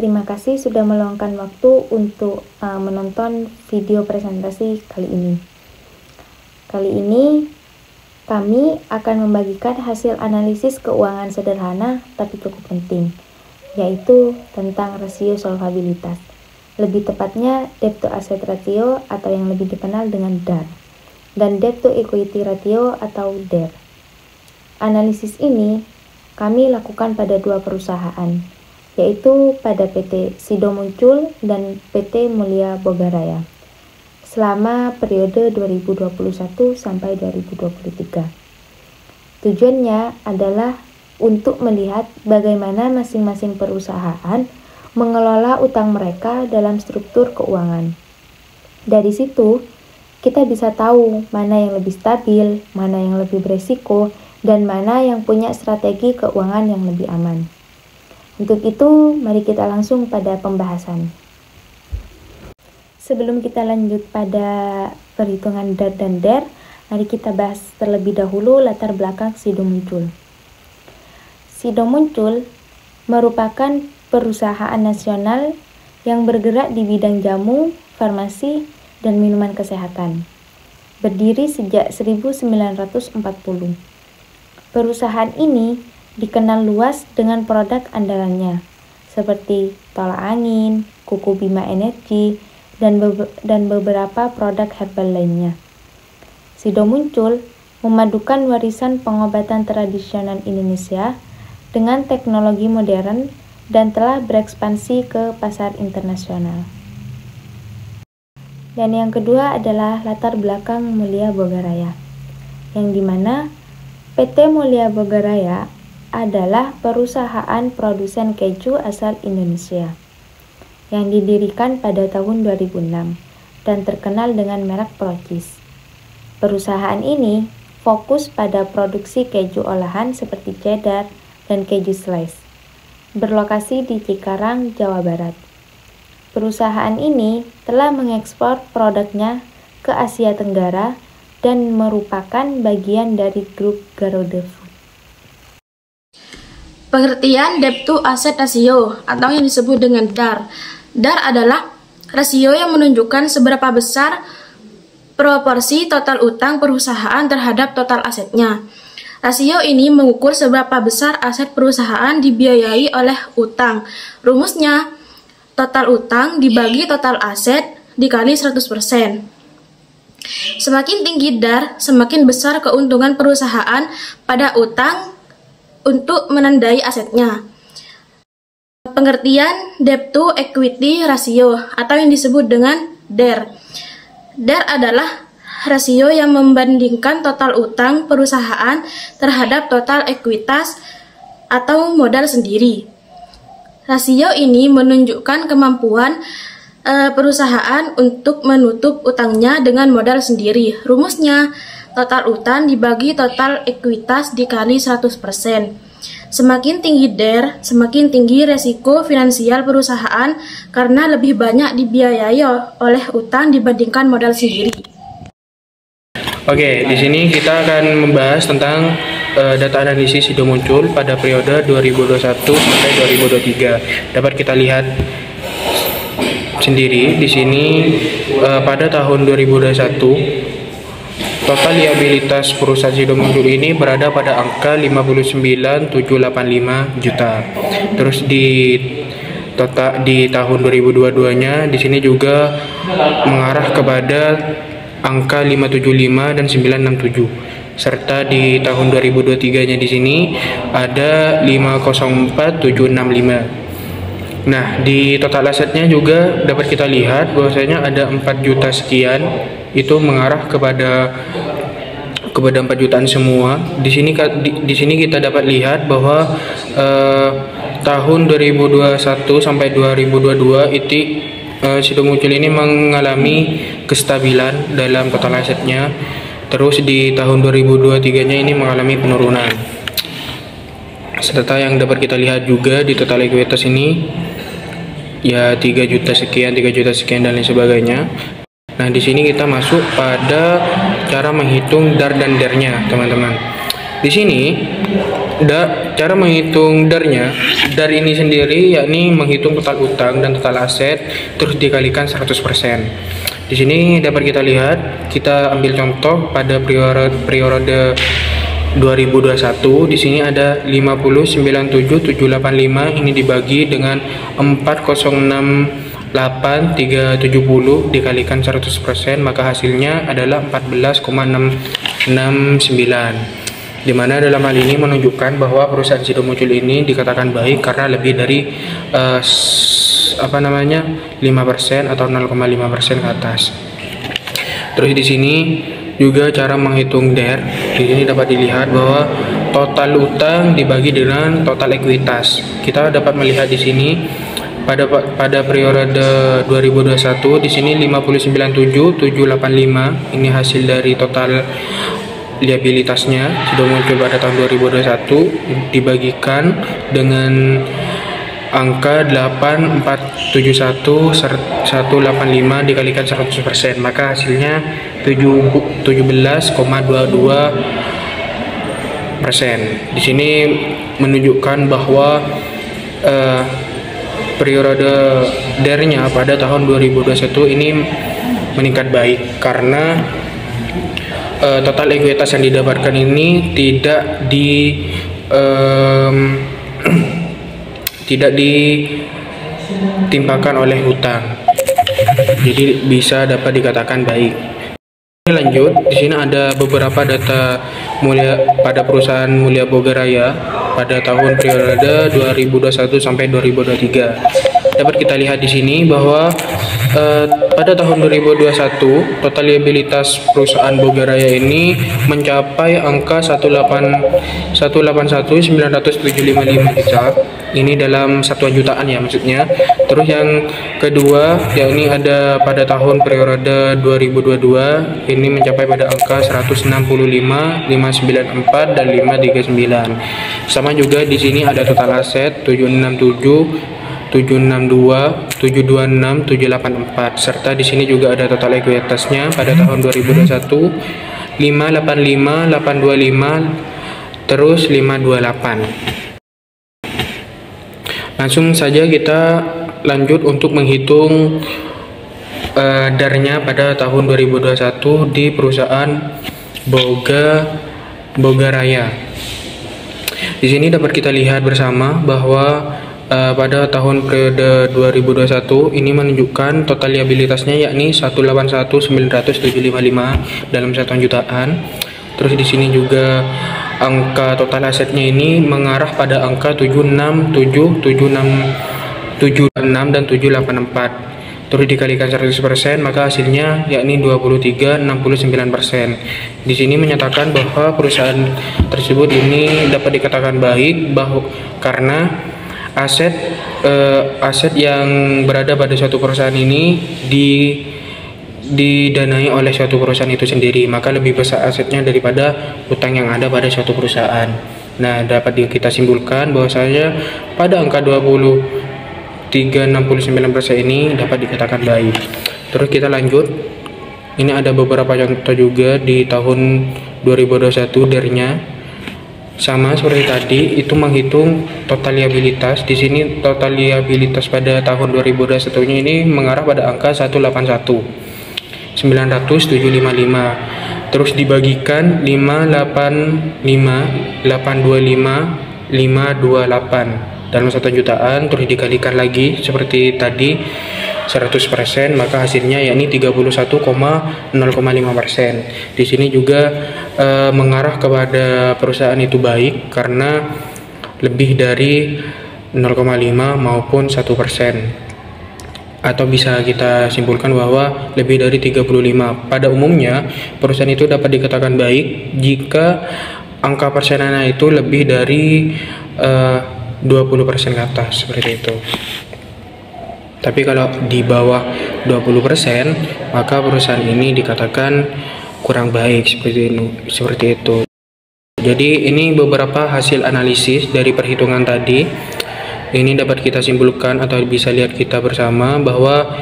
terima kasih sudah meluangkan waktu untuk menonton video presentasi kali ini. Kali ini kami akan membagikan hasil analisis keuangan sederhana tapi cukup penting, yaitu tentang rasio solvabilitas. Lebih tepatnya debt to asset ratio atau yang lebih dikenal dengan DAR, dan debt to equity ratio atau DER. Analisis ini kami lakukan pada dua perusahaan, yaitu pada PT Sido Muncul dan PT Mulia Boga Raya, selama periode 2021 sampai 2023. Tujuannya adalah untuk melihat bagaimana masing-masing perusahaan mengelola utang mereka dalam struktur keuangan. Dari situ, kita bisa tahu mana yang lebih stabil, mana yang lebih beresiko, dan mana yang punya strategi keuangan yang lebih aman. Untuk itu, mari kita langsung pada pembahasan. Sebelum kita lanjut pada perhitungan DAR dan DER, mari kita bahas terlebih dahulu latar belakang Sido Muncul. Sido Muncul merupakan perusahaan nasional yang bergerak di bidang jamu, farmasi, dan minuman kesehatan. Berdiri sejak 1940. Perusahaan ini dikenal luas dengan produk andalannya, seperti tolak angin, kuku Bima Energi, dan beberapa produk herbal lainnya. Sido Muncul memadukan warisan pengobatan tradisional Indonesia dengan teknologi modern dan telah berekspansi ke pasar internasional. Dan yang kedua adalah latar belakang Mulia Boga Raya, yang dimana PT Mulia Boga Raya adalah perusahaan produsen keju asal Indonesia yang didirikan pada tahun 2006 dan terkenal dengan merek Procis. Perusahaan ini fokus pada produksi keju olahan seperti cheddar dan keju slice. Berlokasi di Cikarang, Jawa Barat. Perusahaan ini telah mengekspor produknya ke Asia Tenggara dan merupakan bagian dari grup Garuda Food. Pengertian debt to asset ratio atau yang disebut dengan DAR. DAR adalah rasio yang menunjukkan seberapa besar proporsi total utang perusahaan terhadap total asetnya. Rasio ini mengukur seberapa besar aset perusahaan dibiayai oleh utang. Rumusnya, total utang dibagi total aset dikali 100%. Semakin tinggi DAR, semakin besar keuntungan perusahaan pada utang untuk menandai asetnya. Pengertian debt to equity ratio atau yang disebut dengan DER. DER adalah rasio yang membandingkan total utang perusahaan terhadap total ekuitas atau modal sendiri. Rasio ini menunjukkan kemampuan perusahaan untuk menutup utangnya dengan modal sendiri. Rumusnya, total utang dibagi total ekuitas dikali 100%. Semakin tinggi DER, semakin tinggi resiko finansial perusahaan karena lebih banyak dibiayai oleh utang dibandingkan modal sendiri. Oke, di sini kita akan membahas tentang data analisis Sido Muncul pada periode 2021 sampai 2023. Dapat kita lihat sendiri di sini pada tahun 2021 total liabilitas perusahaan Sido Muncul ini berada pada angka 59.785 juta. Terus di tahun 2022-nya di sini juga mengarah kepada angka 575 dan 967. Serta di tahun 2023-nya di sini ada 504.765. Nah, di total asetnya juga dapat kita lihat bahwasanya ada 4 juta sekian, itu mengarah kepada 4 jutaan semua. Di sini kita dapat lihat bahwa tahun 2021 sampai 2022 itu Sido Muncul ini mengalami kestabilan dalam total asetnya. Terus di tahun 2023-nya ini mengalami penurunan. Serta yang dapat kita lihat juga di total ekuitas ini ya 3 juta sekian dan lain sebagainya. Nah, di sini kita masuk pada cara menghitung DAR dan DER-nya, teman-teman. Di sini cara menghitung DAR-nya, DAR ini sendiri yakni menghitung total utang dan total aset terus dikalikan 100%. Di sini dapat kita lihat, kita ambil contoh pada periode 2021. Di sini ada 50,97,785 ini dibagi dengan 406,8370 dikalikan 100%, maka hasilnya adalah 14,669. Di mana dalam hal ini menunjukkan bahwa perusahaan Sido Muncul ini dikatakan baik karena lebih dari 5% atau 0,5% ke atas. Terus di sini juga cara menghitung DAR. Di sini dapat dilihat bahwa total utang dibagi dengan total ekuitas. Kita dapat melihat di sini pada periode 2021 di sini 59,7,785 ini hasil dari total liabilitasnya Sido Muncul pada tahun 2021 dibagikan dengan angka 8,471,185 dikalikan 100%, maka hasilnya 17,22%. Di sini menunjukkan bahwa periode DAR-nya pada tahun 2021 ini meningkat baik karena total ekuitas yang didapatkan ini tidak ditimpakan oleh hutang, jadi bisa dapat dikatakan baik. Lanjut, di sini ada beberapa data pada perusahaan Mulia Boga Raya pada tahun periode 2021 sampai 2023. Dapat kita lihat di sini bahwa pada tahun 2021 total liabilitas perusahaan Boga Raya ini mencapai angka 181.975 juta. Ini dalam satuan jutaan ya maksudnya. Terus yang kedua yakni ada pada tahun periode 2022 ini mencapai pada angka 165.594 dan 539. Sama juga di sini ada total aset 762, 726, 784, serta di sini juga ada total ekuitasnya pada tahun 2021 585, 825, terus 528. Langsung saja kita lanjut untuk menghitung DAR-nya pada tahun 2021 di perusahaan Boga Raya. Di sini dapat kita lihat bersama bahwa pada tahun periode 2021 ini menunjukkan total liabilitasnya yakni 181.975 dalam satuan jutaan. Terus di sini juga angka total asetnya ini mengarah pada angka 767,76 dan 784. Terus dikalikan 100%, maka hasilnya yakni 23,69%. Di sini menyatakan bahwa perusahaan tersebut ini dapat dikatakan baik karena aset yang berada pada suatu perusahaan ini didanai oleh suatu perusahaan itu sendiri, maka lebih besar asetnya daripada utang yang ada pada suatu perusahaan. Nah, dapat kita simpulkan bahwasanya pada angka 23,69% ini dapat dikatakan baik. Terus kita lanjut. Ini ada beberapa contoh juga di tahun 2021 DAR-nya. Sama seperti tadi, itu menghitung total liabilitas. Di sini total liabilitas pada tahun 2021 ini mengarah pada angka 181.900.755. Terus dibagikan 585, 825, 528 dalam satuan jutaan, terus dikalikan lagi seperti tadi 100%, maka hasilnya yakni 31,05%. Di sini juga mengarah kepada perusahaan itu baik karena lebih dari 0,5 maupun 1%. Atau bisa kita simpulkan bahwa lebih dari 35. Pada umumnya, perusahaan itu dapat dikatakan baik jika angka persenannya itu lebih dari 20% ke atas, seperti itu. Tapi kalau di bawah 20%, maka perusahaan ini dikatakan kurang baik, seperti itu. Jadi ini beberapa hasil analisis dari perhitungan tadi. Ini dapat kita simpulkan atau bisa lihat kita bersama bahwa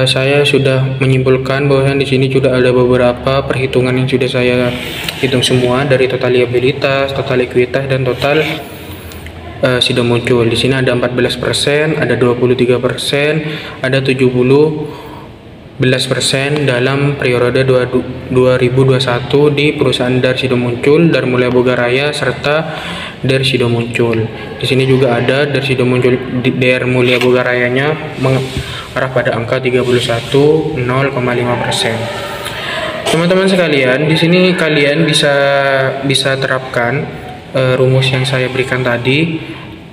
saya sudah menyimpulkan bahwa di sini sudah ada beberapa perhitungan yang sudah saya hitung semua, dari total liabilitas, total ekuitas, dan total sudah muncul. Di sini ada 14%, ada 23%, ada 17% dalam periode 2021 di perusahaan DAR Sido Muncul, DAR Mulia Boga Raya, serta DAR Sido Muncul. Di sini juga ada DAR Sido Muncul, DAR Mulia Boga Rayanya mengarah pada angka 31,05%. Teman-teman sekalian, di sini kalian bisa terapkan rumus yang saya berikan tadi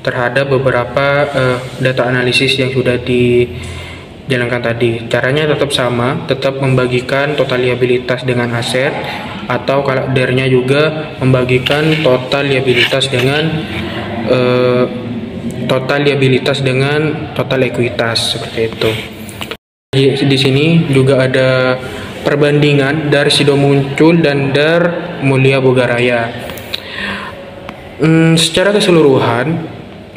terhadap beberapa data analisis yang sudah dijalankan tadi. Caranya tetap sama, tetap membagikan total liabilitas dengan aset, atau kalau DAR-nya juga membagikan total liabilitas dengan total ekuitas, seperti itu. Di sini juga ada perbandingan DAR Sido Muncul dan DAR Mulia Boga Raya. Secara keseluruhan,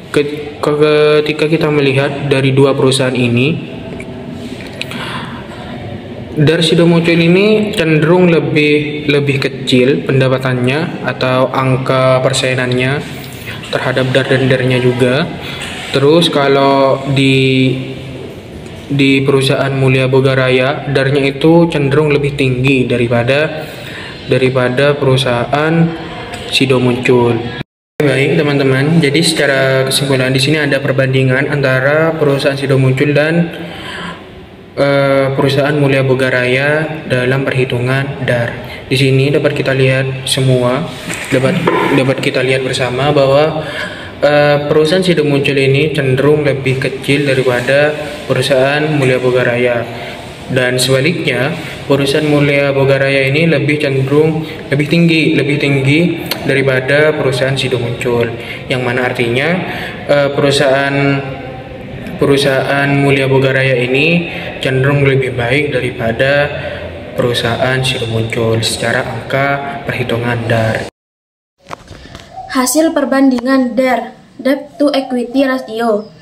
ketika kita melihat dari dua perusahaan ini, DAR Sido Muncul ini cenderung lebih kecil pendapatannya atau angka persenannya terhadap DAR dan DAR-nya juga. Terus kalau di perusahaan Mulia Boga Raya, DAR-nya itu cenderung lebih tinggi daripada perusahaan Sido Muncul. Baik teman-teman, jadi secara kesimpulan di sini ada perbandingan antara perusahaan Sido Muncul dan perusahaan Mulia Boga Raya dalam perhitungan DAR. Di sini dapat kita lihat bersama bahwa perusahaan Sido Muncul ini cenderung lebih kecil daripada perusahaan Mulia Boga Raya, dan sebaliknya perusahaan Mulia Boga Raya ini cenderung lebih tinggi daripada perusahaan Sido Muncul, yang mana artinya perusahaan Mulia Boga Raya ini cenderung lebih baik daripada perusahaan Sido Muncul secara angka perhitungan DAR. Hasil perbandingan DAR, Debt to Equity Ratio,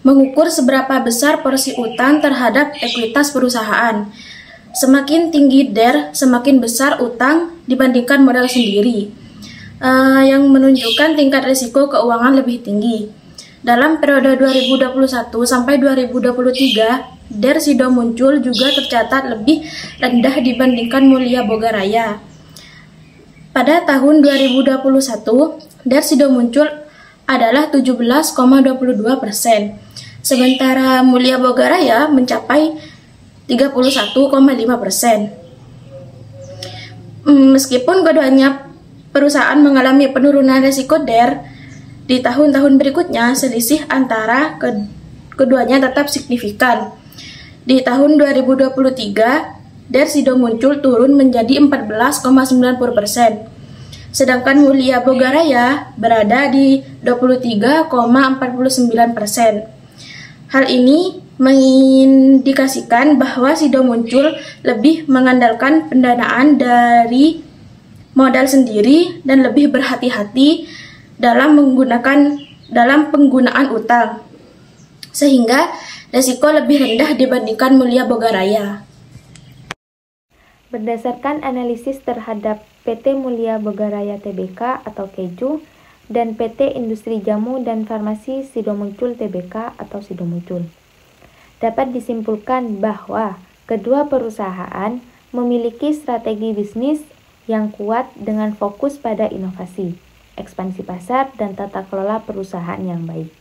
mengukur seberapa besar porsi utang terhadap ekuitas perusahaan. Semakin tinggi DAR, semakin besar utang dibandingkan modal sendiri, yang menunjukkan tingkat risiko keuangan lebih tinggi. Dalam periode 2021 sampai 2023, DAR Sido Muncul juga tercatat lebih rendah dibandingkan Mulia Boga Raya. Pada tahun 2021, DAR Sido Muncul adalah 17,22%, sementara Mulia Boga Raya mencapai 31,5%. Meskipun keduanya perusahaan mengalami penurunan risiko DAR, di tahun-tahun berikutnya selisih antara keduanya tetap signifikan. Di tahun 2023, DAR Sido Muncul turun menjadi 14,90%, sedangkan Mulia Boga Raya berada di 23,49%. Hal ini mengindikasikan bahwa Sido Muncul lebih mengandalkan pendanaan dari modal sendiri dan lebih berhati-hati dalam penggunaan utang, sehingga risiko lebih rendah dibandingkan Mulia Boga Raya. Berdasarkan analisis terhadap PT Mulia Boga Raya Tbk atau Keju dan PT Industri Jamu dan Farmasi Sido Muncul Tbk atau Sido Muncul, dapat disimpulkan bahwa kedua perusahaan memiliki strategi bisnis yang kuat dengan fokus pada inovasi, ekspansi pasar, dan tata kelola perusahaan yang baik.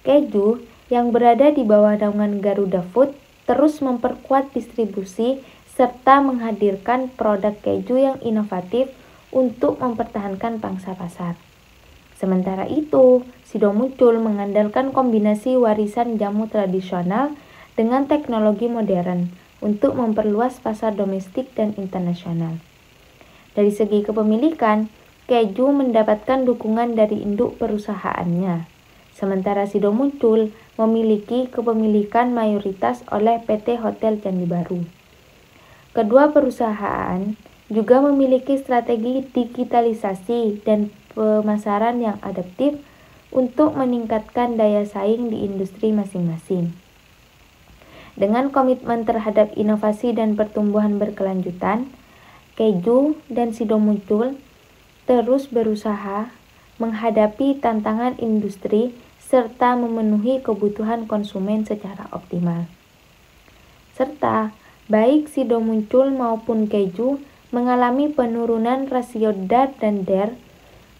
Keju yang berada di bawah naungan Garuda Food terus memperkuat distribusi serta menghadirkan produk keju yang inovatif untuk mempertahankan pangsa pasar. Sementara itu, Sido Muncul mengandalkan kombinasi warisan jamu tradisional dengan teknologi modern untuk memperluas pasar domestik dan internasional. Dari segi kepemilikan, Keju mendapatkan dukungan dari induk perusahaannya, sementara Sido Muncul memiliki kepemilikan mayoritas oleh PT Hotel Candi Baru. Kedua perusahaan juga memiliki strategi digitalisasi dan pemasaran yang adaptif untuk meningkatkan daya saing di industri masing-masing. Dengan komitmen terhadap inovasi dan pertumbuhan berkelanjutan, Keju dan Sido Muncul terus berusaha menghadapi tantangan industri serta memenuhi kebutuhan konsumen secara optimal. Serta, baik Sido Muncul maupun Keju mengalami penurunan rasio DAR dan DER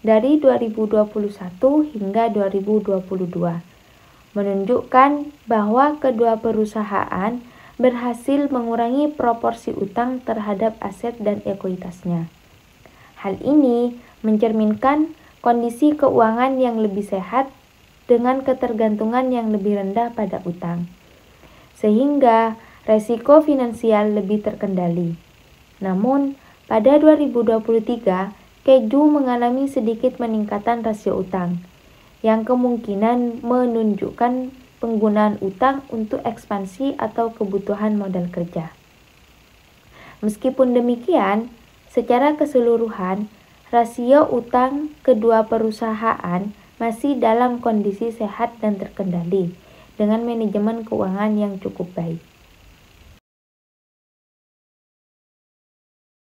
dari 2021 hingga 2022. Menunjukkan bahwa kedua perusahaan berhasil mengurangi proporsi utang terhadap aset dan ekuitasnya. Hal ini mencerminkan kondisi keuangan yang lebih sehat dengan ketergantungan yang lebih rendah pada utang, sehingga resiko finansial lebih terkendali. Namun, pada 2023, Keju mengalami sedikit peningkatan rasio utang, yang kemungkinan menunjukkan penggunaan utang untuk ekspansi atau kebutuhan modal kerja. Meskipun demikian, secara keseluruhan, rasio utang kedua perusahaan masih dalam kondisi sehat dan terkendali dengan manajemen keuangan yang cukup baik.